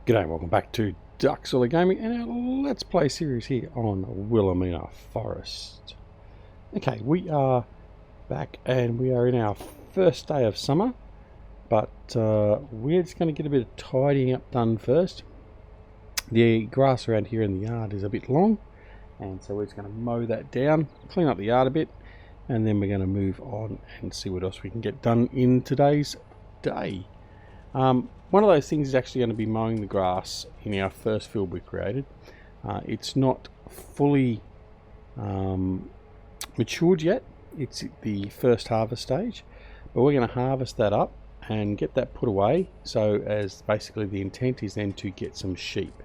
G'day, welcome back to DuckZorly Gaming and our Let's Play series here on Willamina Forest. Okay, we are back and we are in our first day of summer, but we're just going to get a bit of tidying up done first. The grass around here in the yard is a bit long, and so we're just going to mow that down, clean up the yard a bit, and then we're going to move on and see what else we can get done in today's day. One of those things is actually going to be mowing the grass in our first field we created. It's not fully matured yet. It's the first harvest stage, but we're going to harvest that up and get that put away. So as basically the intent is then to get some sheep.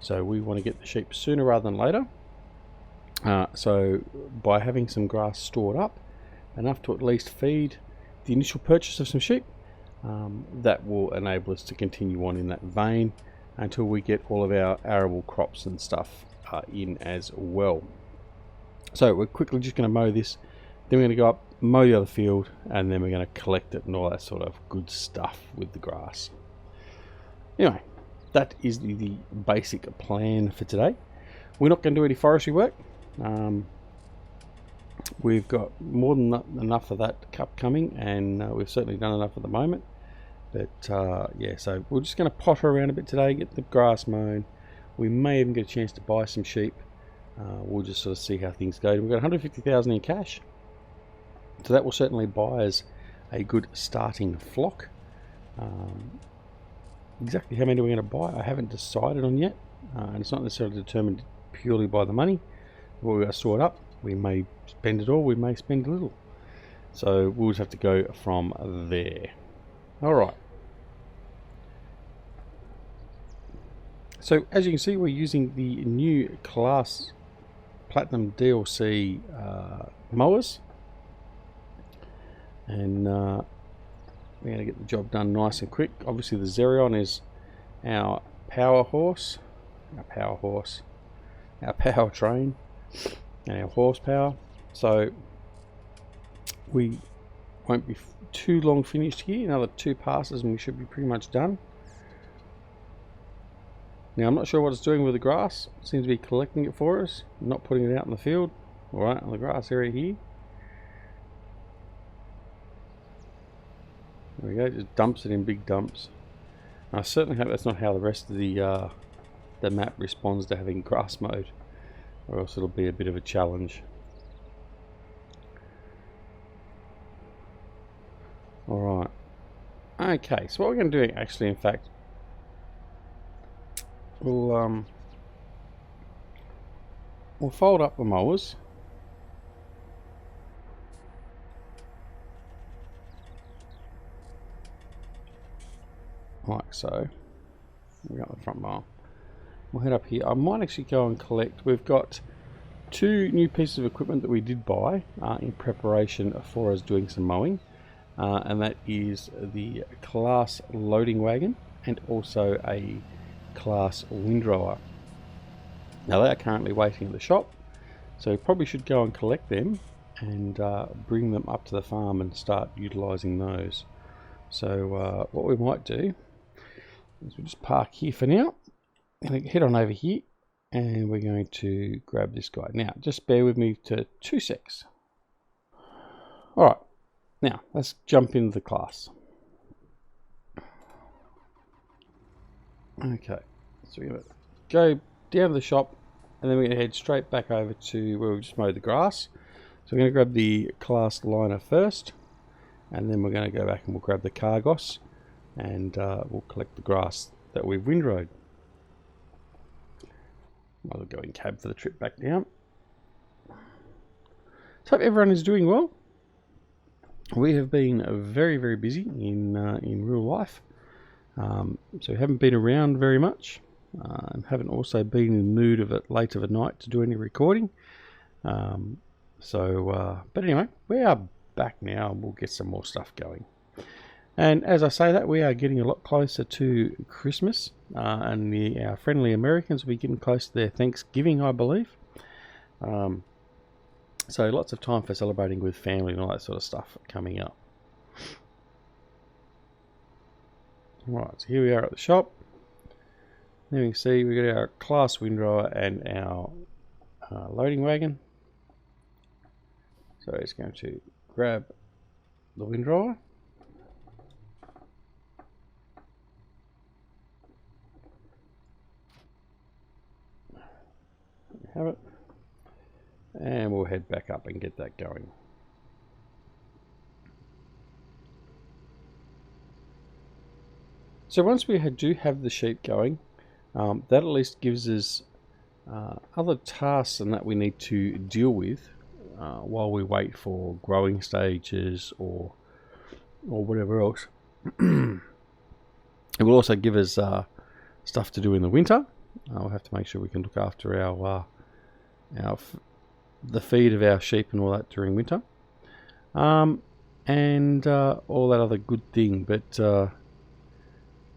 So we want to get the sheep sooner rather than later. So by having some grass stored up, enough to at least feed the initial purchase of some sheep, that will enable us to continue on in that vein until we get all of our arable crops and stuff in as well. So we're quickly just going to mow this, then we're going to go up, mow the other field, and then we're going to collect it and all that sort of good stuff with the grass. Anyway, that is the basic plan for today. We're not going to do any forestry work. We've got more than enough of that upcoming, and we've certainly done enough at the moment. But yeah, so we're just going to potter around a bit today, get the grass mown. We may even get a chance to buy some sheep. We'll just sort of see how things go. We've got 150,000 in cash, so that will certainly buy us a good starting flock. Exactly how many we're going to buy, I haven't decided on yet, and it's not necessarily determined purely by the money. What we've got stored up, we may spend it all, we may spend a little. So we'll just have to go from there. Alright. So as you can see, we're using the new class Platinum DLC mowers. And we're going to get the job done nice and quick. Obviously the Xerion is our power horse, our power train, and our horsepower. So we won't be too long finished here. Another 2 passes and we should be pretty much done. Now I'm not sure what it's doing with the grass. It seems to be collecting it for us, not putting it out in the field. Alright, on the grass area here. There we go, just dumps it in big dumps. And I certainly hope that's not how the rest of the map responds to having grass mowed, or else it'll be a bit of a challenge. Alright. Okay, so what we're going to do actually, in fact, we'll fold up the mowers. Like so. We got the front mower. We'll head up here. I might actually go and collect. We've got 2 new pieces of equipment that we did buy in preparation for us doing some mowing. And that is the class loading wagon and also a class windrower. Now they are currently waiting at the shop, so we probably should go and collect them and bring them up to the farm and start utilizing those. So what we might do is we'll just park here for now. I'm going to head on over here and we're going to grab this guy. Now just bear with me to 2 secs. Alright, now let's jump into the class. Okay, so we're going to go down to the shop and then we're going to head straight back over to where we just mowed the grass. So we're going to grab the class liner first, and then we're going to go back and we'll grab the cargos and we'll collect the grass that we've windrowed. I'll go in cab for the trip back down. So hope everyone is doing well. We have been very, very busy in real life. So we haven't been around very much, and haven't also been in the mood of it late of a night to do any recording. But anyway, we are back now and we'll get some more stuff going. And as I say that, we are getting a lot closer to Christmas, and our friendly Americans will be getting close to their Thanksgiving, I believe. So lots of time for celebrating with family and all that sort of stuff coming up. Right, so here we are at the shop. There you can see we've got our class windrower and our loading wagon. So it's going to grab the windrower. Have it. And we'll head back up and get that going. So once we do have the sheep going, that at least gives us other tasks and that we need to deal with while we wait for growing stages or whatever else. It will also give us stuff to do in the winter. We'll have to make sure we can look after the feed of our sheep and all that during winter, and all that other good thing. But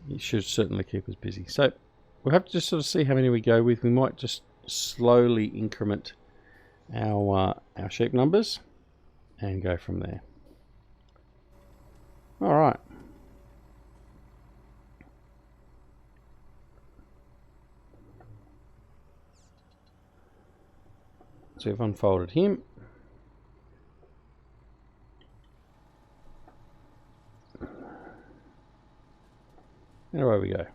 it should certainly keep us busy. So we'll have to just sort of see how many we go with. We might just slowly increment our sheep numbers and go from there. All right. So we've unfolded him. And away we go.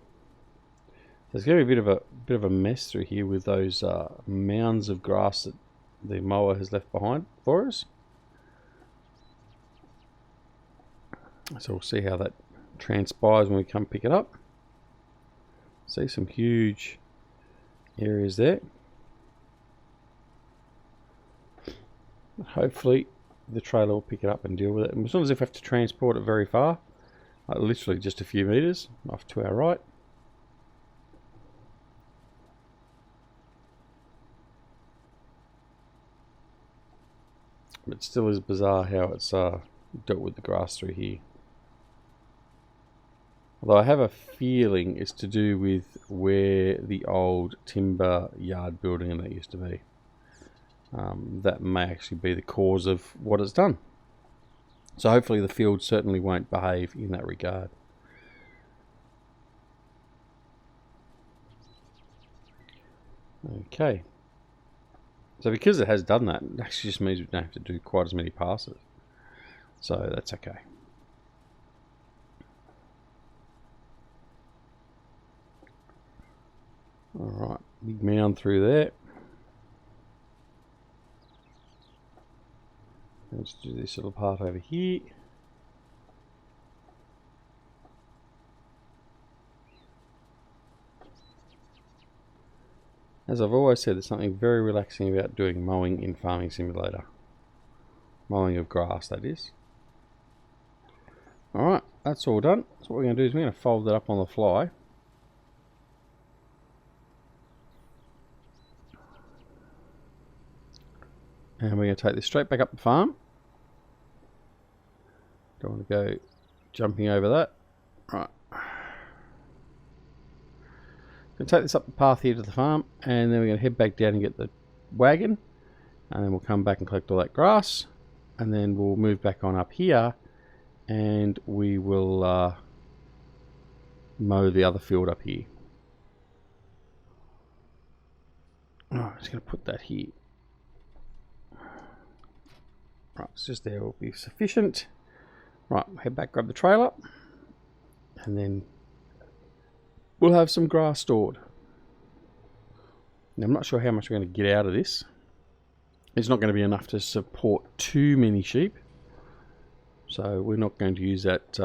So there's going to be a bit of a mess through here with those mounds of grass that the mower has left behind for us. So we'll see how that transpires when we come pick it up. See some huge areas there. Hopefully the trailer will pick it up and deal with it. And as long as we have to transport it very far, like literally just a few meters off to our right. But still is bizarre how it's dealt with the grass through here. Although I have a feeling it's to do with where the old timber yard building and that used to be. That may actually be the cause of what it's done. So hopefully the field certainly won't behave in that regard. Okay. So because it has done that, it actually just means we don't have to do quite as many passes. So that's okay. Alright, big mound through there. Let's do this little part over here. As I've always said, there's something very relaxing about doing mowing in Farming Simulator. Mowing of grass, that is. Alright, that's all done. So what we're going to do is we're going to fold that up on the fly. And we're going to take this straight back up the farm. Don't want to go jumping over that. Right. Going to take this up the path here to the farm, and then we're going to head back down and get the wagon, and then we'll come back and collect all that grass, and then we'll move back on up here, and we will mow the other field up here. Oh, I'm just going to put that here. Right, it's just there will be sufficient. Right, head back, grab the trailer, and then we'll have some grass stored. Now, I'm not sure how much we're going to get out of this. It's not going to be enough to support too many sheep, so we're not going to use that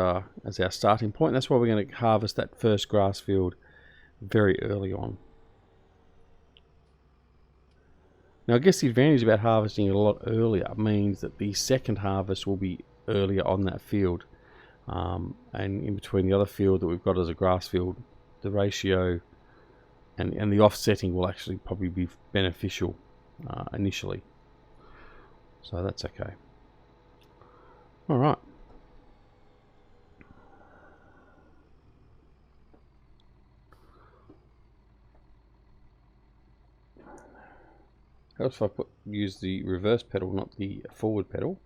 as our starting point. That's why we're going to harvest that first grass field very early on. Now, I guess the advantage about harvesting it a lot earlier means that the second harvest will be earlier on that field, and in between the other field that we've got as a grass field, the ratio and the offsetting will actually probably be beneficial initially. So that's okay. All right. Helps if I use the reverse pedal, not the forward pedal.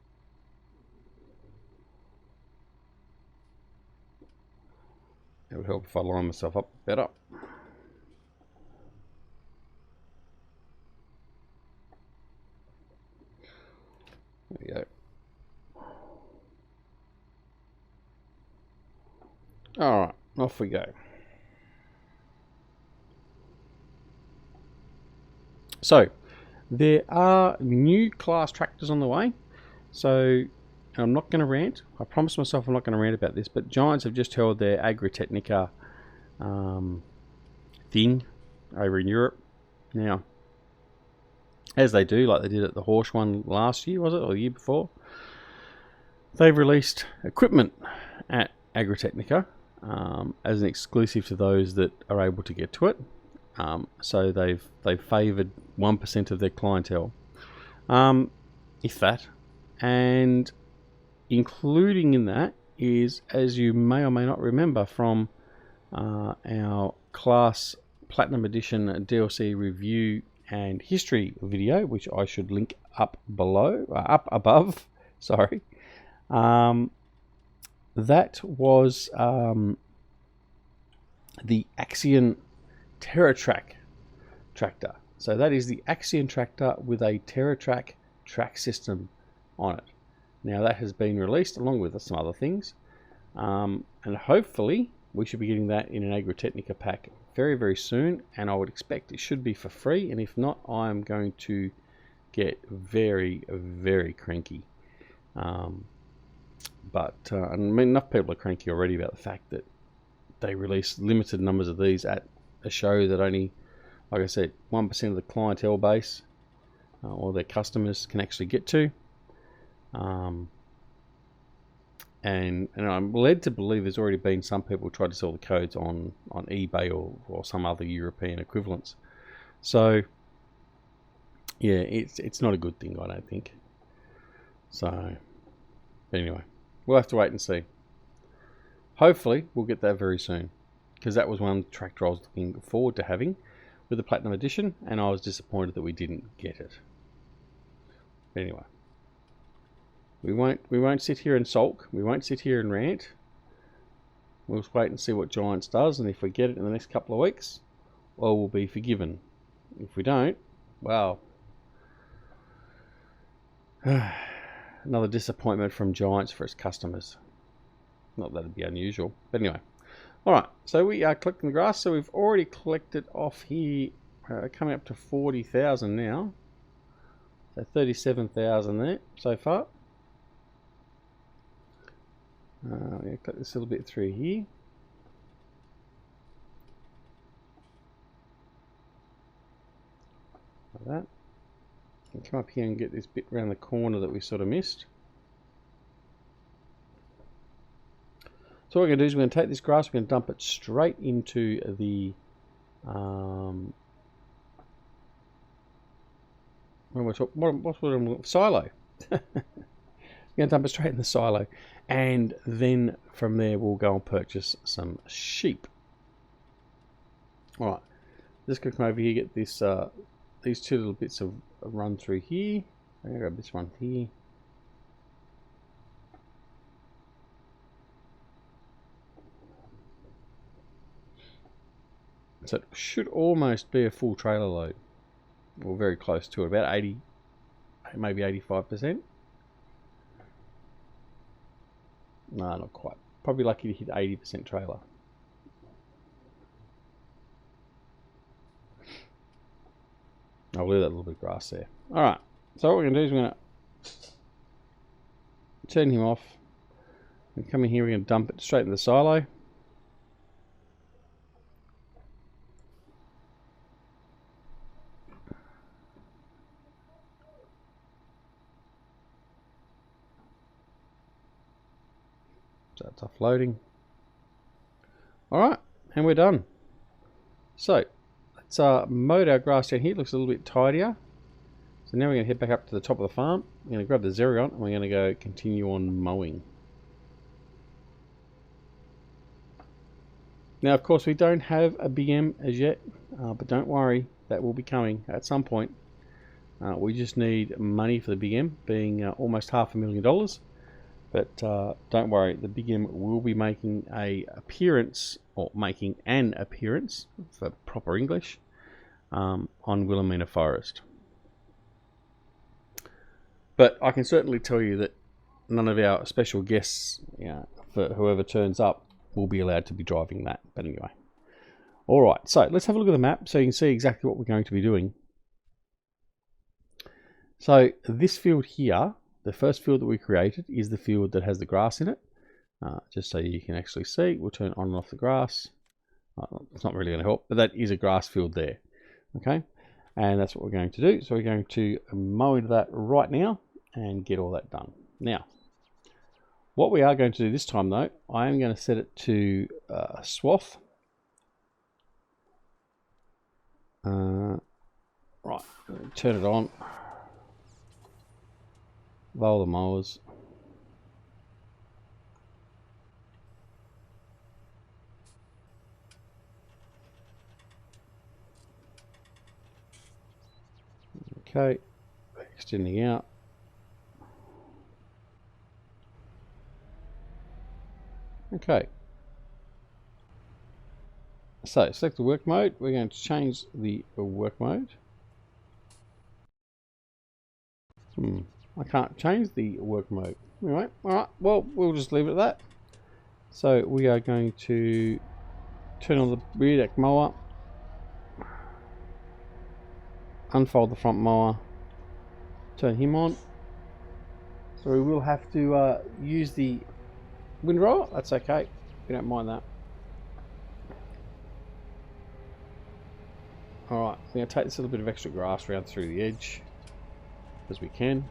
It would help if I line myself up better. off we go. So there are new class tractors on the way. So I'm not going to rant. I promised myself I'm not going to rant about this, but Giants have just held their Agritechnica thing over in Europe. Now, as they do, like they did at the Horse one last year, was it, or the year before, they've released equipment at Agritechnica as an exclusive to those that are able to get to it. So they've favoured 1% of their clientele, if that, and including in that is, as you may or may not remember from our class Platinum Edition DLC review and history video, which I should link up above. Sorry, that was the Axion TerraTrack tractor. So that is the Axion tractor with a TerraTrack track system on it. Now that has been released along with some other things, and hopefully we should be getting that in an Agritechnica pack very, very soon, and I would expect it should be for free, and if not, I am going to get very, very cranky. But I mean, enough people are cranky already about the fact that they release limited numbers of these at a show that only, like I said, 1% of the clientele base or their customers can actually get to. And I'm led to believe there's already been some people try to sell the codes on eBay or some other European equivalents. So yeah, it's not a good thing, I don't think. So anyway, we'll have to wait and see. Hopefully we'll get that very soon, because that was one tractor I was looking forward to having with the Platinum Edition, and I was disappointed that we didn't get it. Anyway, we won't sit here and sulk. We won't sit here and rant. We'll just wait and see what Giants does, and if we get it in the next couple of weeks, well, we'll be forgiven. If we don't, well, another disappointment from Giants for its customers. Not that it'd be unusual, but anyway. Alright, so we are collecting the grass. So we've already collected off here, coming up to 40,000 now. So 37,000 there so far. I'm going to cut this a little bit through here. Like that. And come up here and get this bit around the corner that we sort of missed. So what we're going to do is we're going to take this grass, we're going to dump it straight into the silo. We're going to dump it straight in the silo, and then from there we'll go and purchase some sheep. Alright, just going to come over here, get this these two little bits of run through here. I'm going to grab this one here. So it should almost be a full trailer load, or very close to it, about 80, maybe 85%. No, not quite. Probably lucky to hit 80% trailer. I'll leave that little bit of grass there. Alright, so what we're going to do is we're going to turn him off. And come in here, we're going to dump it straight in the silo. So it's offloading. Alright, and we're done. So let's mowed our grass down here. It looks a little bit tidier. So now we're going to head back up to the top of the farm. We're going to grab the Zerion and we're going to go continue on mowing. Now of course we don't have a big M as yet, but don't worry, that will be coming at some point. We just need money for the big M, being almost $500,000. But don't worry, the Big M will be making an appearance for proper English, on Willamina Forest. But I can certainly tell you that none of our special guests, for whoever turns up, will be allowed to be driving that. But anyway. Alright, so let's have a look at the map so you can see exactly what we're going to be doing. So this field here, the first field that we created, is the field that has the grass in it. Just so you can actually see, we'll turn on and off the grass. It's not really going to help, but that is a grass field there. Okay, and that's what we're going to do. So we're going to mow into that right now and get all that done. Now, what we are going to do this time though, I am going to set it to swath. Right, turn it on. Roll the mowers. Okay, extending out. Okay. So select the work mode. We're going to change the work mode. I can't change the work mode. Anyway, alright, well, we'll just leave it at that. So we are going to turn on the rear deck mower, unfold the front mower, turn him on. So we will have to use the windrower. That's okay, we don't mind that. Alright, I'm going to take this little bit of extra grass around through the edge as we can.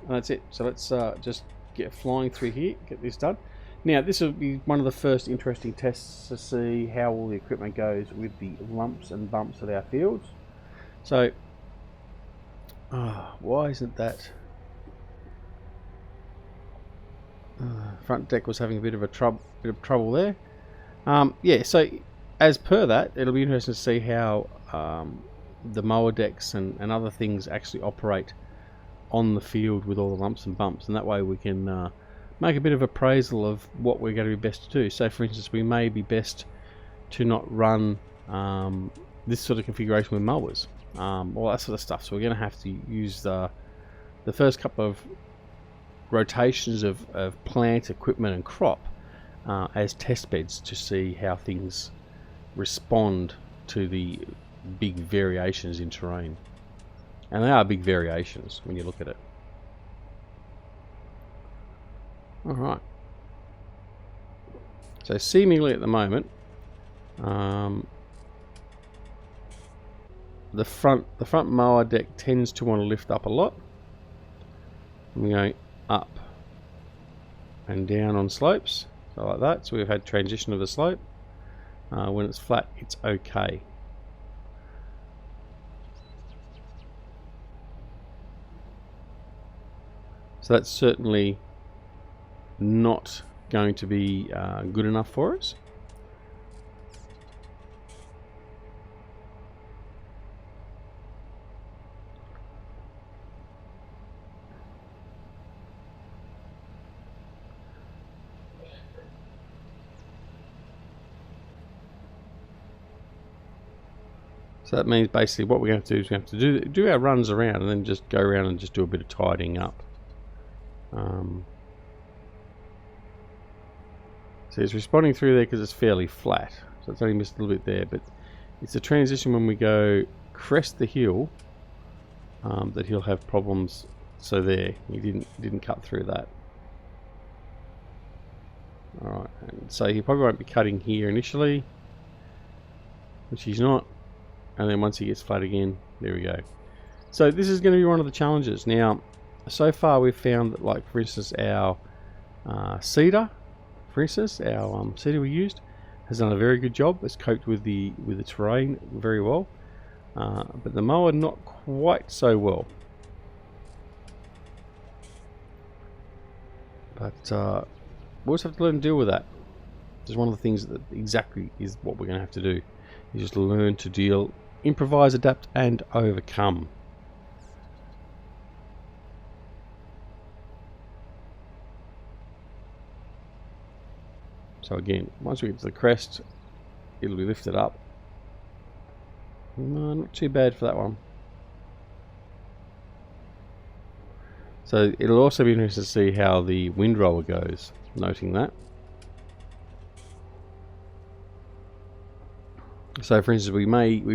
And that's it. So let's just get flying through here, get this done. Now this will be one of the first interesting tests to see how all the equipment goes with the lumps and bumps of our fields. So, why isn't that? Front deck was having a bit of trouble there. Yeah, so as per that, it'll be interesting to see how the mower decks and other things actually operate on the field with all the lumps and bumps, and that way we can make a bit of appraisal of what we're going to be best to do. So for instance, we may be best to not run this sort of configuration with mowers, all that sort of stuff. So we're going to have to use the first couple of rotations of plant, equipment and crop as test beds to see how things respond to the big variations in terrain. And they are big variations when you look at it. Alright. So seemingly at the moment, the front mower deck tends to want to lift up a lot. I'm going up and down on slopes, so like that. So we've had transition of a slope. When it's flat, it's okay. So that's certainly not going to be good enough for us. So that means basically what we're going to do is we have to do our runs around and then just go around and just do a bit of tidying up. So it's responding through there because it's fairly flat, so it's only missed a little bit there, but it's a transition when we go crest the hill that he'll have problems. So there, he didn't cut through that. Alright, and so he probably won't be cutting here initially, which he's not, and then once he gets flat again, there we go. So this is going to be one of the challenges. Now, so far we've found that, like for instance, our seeder, seeder we used has done a very good job. It's coped with the terrain very well, but the mower not quite so well. But we'll just have to learn to deal with that. It's one of the things that exactly is what we're going to have to do. You just learn to deal, improvise, adapt, and overcome. So again, once we get to the crest, it'll be lifted up. No, not too bad for that one. So it'll also be interesting to see how the windrower goes, noting that. So for instance, we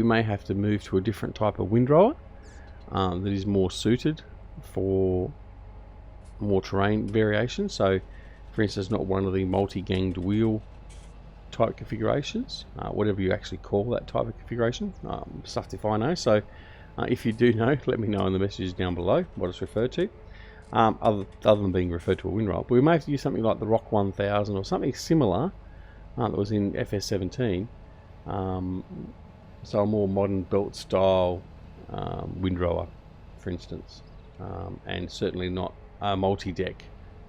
may have to move to a different type of windrower that is more suited for more terrain variation. So for instance, not one of the multi-ganged wheel type configurations, whatever you actually call that type of configuration, stuff if I know. So if you do know, let me know in the messages down below what it's referred to, other than being referred to a windrower. But we may have to use something like the Rock 1000 or something similar that was in FS17, so a more modern belt style windrower, for instance, and certainly not a multi-deck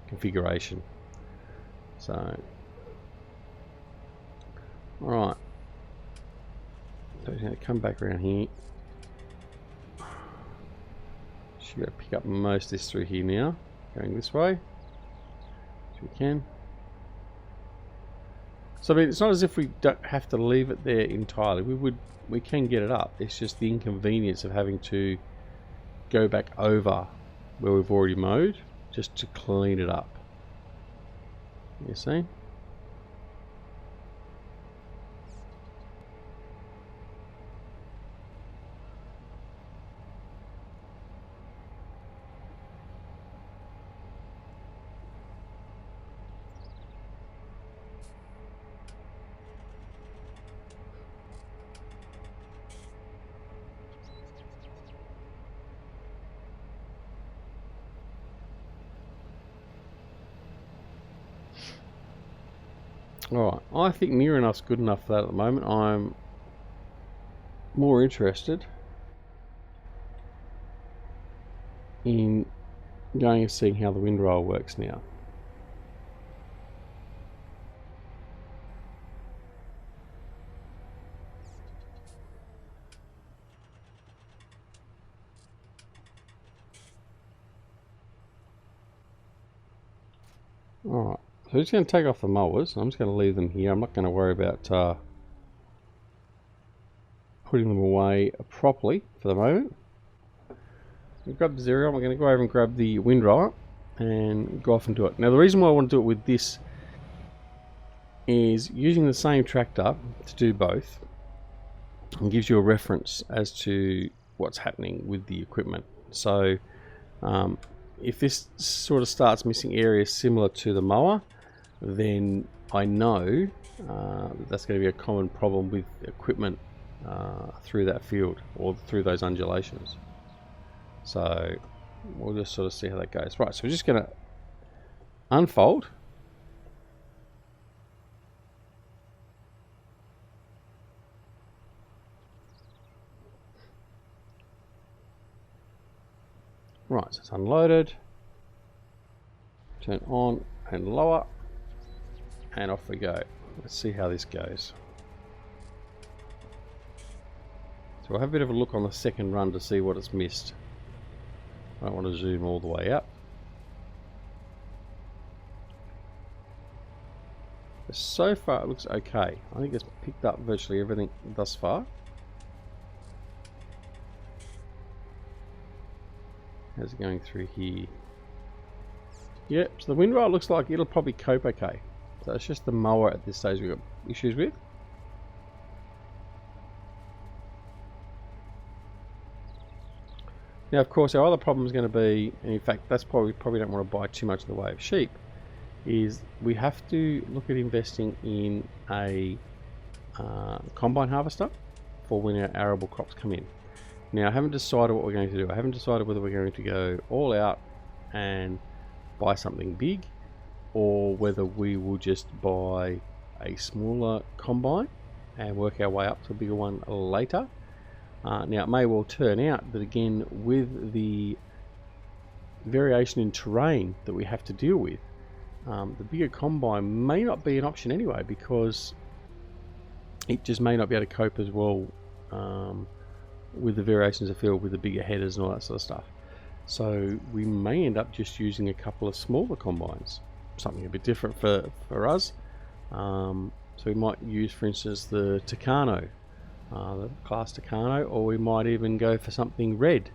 configuration. So alright, so we're going to come back around here. Should be able to pick up most of this through here now, going this way, if we can. So I mean, it's not as if we don't have to leave it there entirely. We can get it up. It's just the inconvenience of having to go back over where we've already mowed just to clean it up. You see? Alright, I think near enough's good enough for that at the moment. I'm more interested in going and seeing how the windrower works now. Alright. So I'm just going to take off the mowers. I'm just going to leave them here. I'm not going to worry about putting them away properly for the moment. We'll grab the zero. We're going to go over and grab the windrower and go off and do it. Now the reason why I want to do it with this is using the same tractor to do both and gives you a reference as to what's happening with the equipment. So if this sort of starts missing areas similar to the mower, then I know that's going to be a common problem with equipment through that field or through those undulations. So we'll just sort of see how that goes. Right, so we're just going to unfold. Right, so it's unloaded. Turn on and lower. And off we go. Let's see how this goes. So we'll have a bit of a look on the second run to see what it's missed. I don't want to zoom all the way up. But so far it looks okay. I think it's picked up virtually everything thus far. How's it going through here? Yep, so the windrower looks like it'll probably cope okay. So it's just the mower at this stage we've got issues with. Now of course our other problem is going to be, and in fact that's probably don't want to buy too much in the way of sheep, is we have to look at investing in a combine harvester for when our arable crops come in. Now I haven't decided what we're going to do. I haven't decided whether we're going to go all out and buy something big, or whether we will just buy a smaller combine and work our way up to a bigger one later. Now it may well turn out that again, with the variation in terrain that we have to deal with, the bigger combine may not be an option anyway, because it just may not be able to cope as well with the variations of field with the bigger headers and all that sort of stuff. So we may end up just using a couple of smaller combines, something a bit different for us. So we might use, for instance, the Tucano, the class Tucano, or we might even go for something red,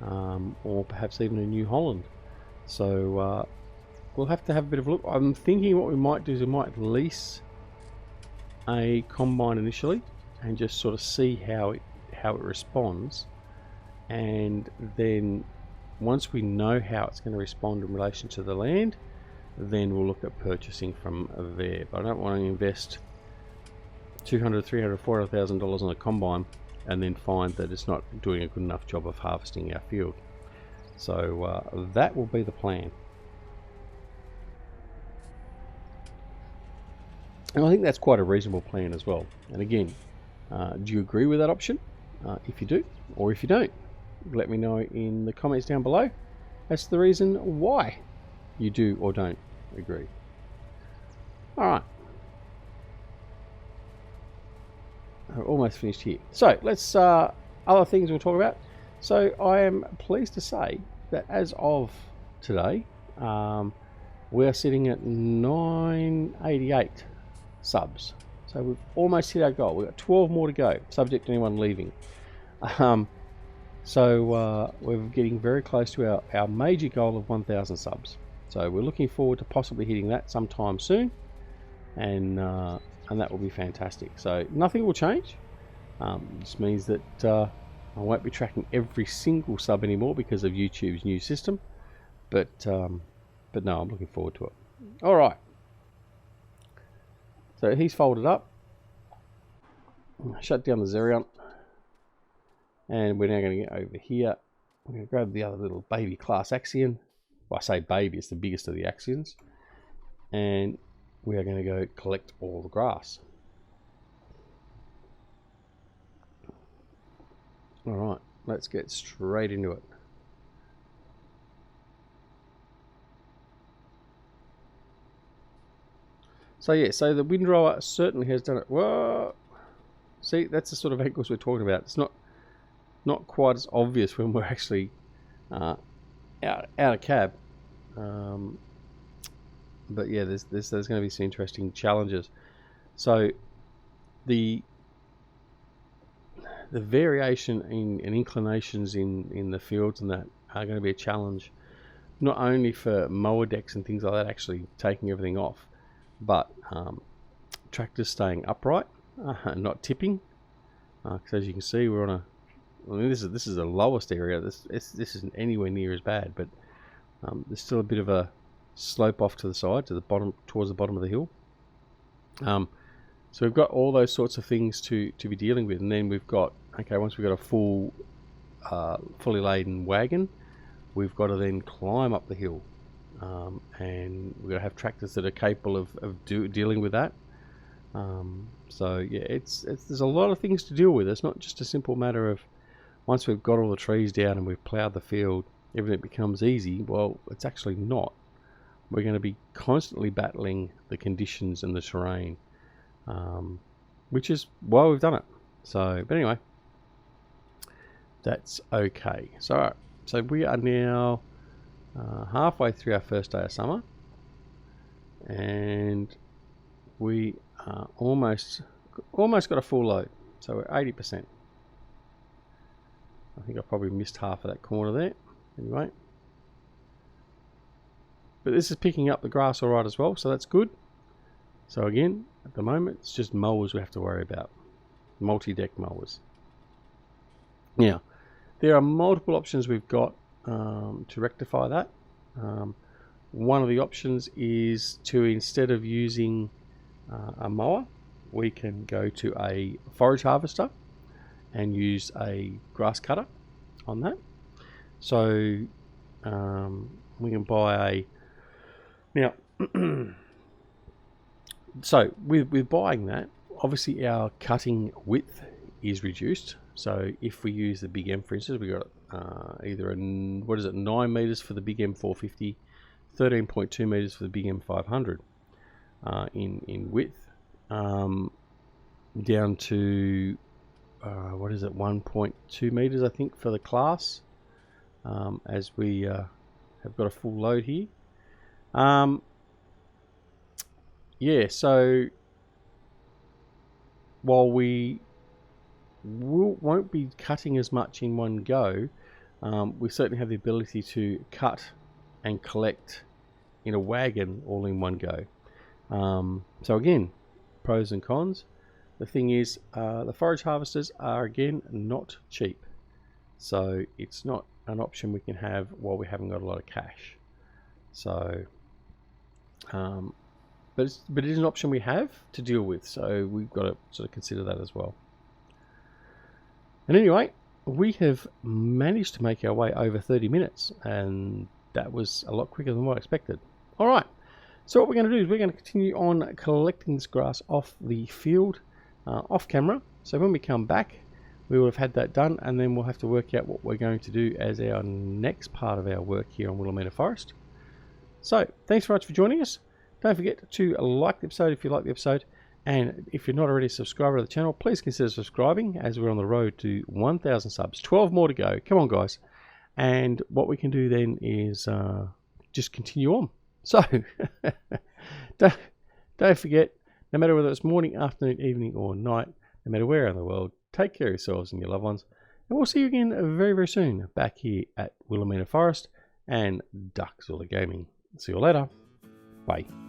or perhaps even a New Holland. So we'll have to have a bit of a look. I'm thinking what we might do is we might lease a combine initially, and just sort of see how it responds, and then once we know how it's going to respond in relation to the land, then we'll look at purchasing from there. But I don't want to invest $200, $300, $400,000 on a combine and then find that it's not doing a good enough job of harvesting our field. So that will be the plan. And I think that's quite a reasonable plan as well. And again, do you agree with that option? If you do, or if you don't, let me know in the comments down below as to the reason why you do or don't agree. Alright, almost finished here. So let's other things we'll talk about. So I am pleased to say that as of today, we are sitting at 988 subs. So we've almost hit our goal. We've got 12 more to go, subject to anyone leaving. So we're getting very close to our major goal of 1,000 subs. So we're looking forward to possibly hitting that sometime soon, and that will be fantastic. So nothing will change. This means that I won't be tracking every single sub anymore because of YouTube's new system. But no, I'm looking forward to it. All right. So he's folded up. Shut down the Xerion. And we're now going to get over here. I'm going to grab the other little baby class Axion. Well, I say baby, it's the biggest of the Axions. And we are going to go collect all the grass. Alright, let's get straight into it. So yeah, so the windrower certainly has done it. Whoa! See, that's the sort of angles we're talking about. It's not quite as obvious when we're actually out of cab. But yeah, there's going to be some interesting challenges. So the variation in inclinations in the fields and that are going to be a challenge, not only for mower decks and things like that actually taking everything off, but tractors staying upright, not tipping. Because as you can see, we're on a, I mean, this is the lowest area. This isn't anywhere near as bad, but there's still a bit of a slope off to the side, to the bottom, towards the bottom of the hill. So we've got all those sorts of things to be dealing with, and then we've got, okay, once we've got a full, fully laden wagon, we've got to then climb up the hill, and we've got to have tractors that are capable of dealing with that. So yeah, there's a lot of things to deal with. It's not just a simple matter of once we've got all the trees down and we've ploughed the field, everything becomes easy. Well, it's actually not. We're going to be constantly battling the conditions and the terrain, which is why we've done it. So, but anyway, that's okay. So we are now halfway through our first day of summer, and we are almost got a full load. So we're 80%. I think I probably missed half of that corner there. Anyway, but this is picking up the grass all right as well, so that's good. So again, at the moment, it's just mowers we have to worry about, multi-deck mowers. Now, there are multiple options we've got to rectify that. One of the options is to, instead of using a mower, we can go to a forage harvester and use a grass cutter on that. So we can buy a, now so with buying that, obviously our cutting width is reduced. So if we use the Big M, for instance, we got either a, 9 meters for the Big M 450, 13.2 meters for the Big M 500 in width, down to 1.2 meters, I think, for the class, as we have got a full load here. Yeah, so while we won't be cutting as much in one go, we certainly have the ability to cut and collect in a wagon all in one go. So again, pros and cons. the thing is, the forage harvesters are again not cheap, so it's not an option we can have while we haven't got a lot of cash. So but it is an option we have to deal with, so we've got to sort of consider that as well. And anyway, we have managed to make our way over 30 minutes, and that was a lot quicker than what I expected. Alright, so what we're going to do is we're going to continue on collecting this grass off the field, off camera. So when we come back, we will have had that done, and then we'll have to work out what we're going to do as our next part of our work here on Willamina Forest. So, thanks very much for joining us. Don't forget to like the episode if you like the episode, and if you're not already a subscriber to the channel, please consider subscribing as we're on the road to 1,000 subs. 12 more to go. Come on, guys. And what we can do then is just continue on. So, don't forget, no matter whether it's morning, afternoon, evening, or night, no matter where in the world, take care of yourselves and your loved ones. And we'll see you again very, very soon back here at Willamina Forest and DuckZorly Gaming. See you later. Bye.